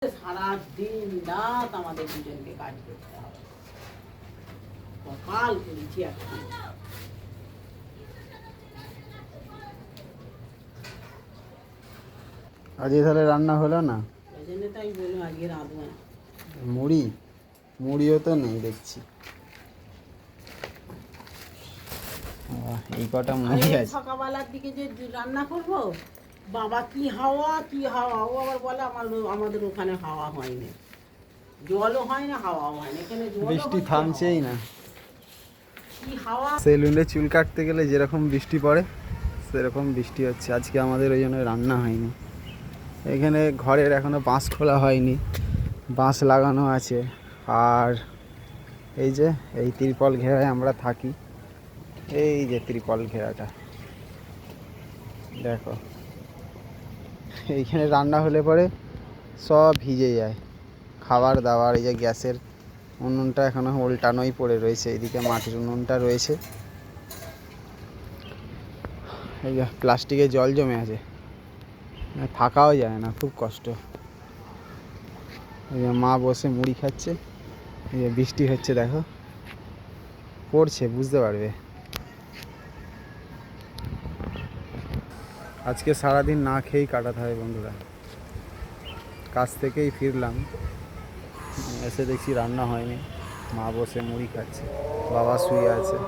সারা দিন রাত আমাদের দুজনকে কাজ করতে হবে, সকাল করেছি এখন। আজকে তাহলে রান্না হলো না? ওই জন্য তো আমি বললাম আজকে রাঁধবো না। মুড়িও তো নেই দেখছি। এই কটা মুড়ি আছে। সকালবেলার দিকে যে রান্না করব, বাবা কি হাওয়া ও আবার বলে আমাদের ওখানে হাওয়া হয়নি, জলও হয় না, হাওয়াও হয় না। এখানে বৃষ্টি থামছেই না। কি হাওয়া! সেলুনে চুল কাটতে গেলে যেরকম বৃষ্টি পড়ে সেরকম বৃষ্টি হচ্ছে আজকে আমাদের, ওই জন্য রান্না হয়নি। এখানে ঘরের এখনো বাঁশ খোলা হয়নি, বাঁশ লাগানো আছে। আর এই যে এই ত্রিপল ঘেরায় আমরা থাকি, এই যে ত্রিপল ঘেরাটা দেখো, এইখানে রান্না হলে পরে সব ভিজে যায় খাবার দাবার। এই যে গ্যাসের উনুনটা এখনো উল্টানোই পড়ে রয়েছে, এইদিকে মাটির উনুনটা রয়েছে। এই যে প্লাস্টিকে জল জমে আছে, থাকাও যায় না, খুব কষ্ট। এই যে মা বসে মুড়ি খাচ্ছে, এই যে বৃষ্টি হচ্ছে দেখো, পড়ছে, বুঝতে পারবে। আজকে সারাদিন না খেয়েই কাটাতে হয় বন্ধুরা। কাজ থেকেই ফিরলাম, এসে দেখছি রান্না হয়নি, মা বসে মুড়ি খাচ্ছে, বাবা শুয়ে আছে।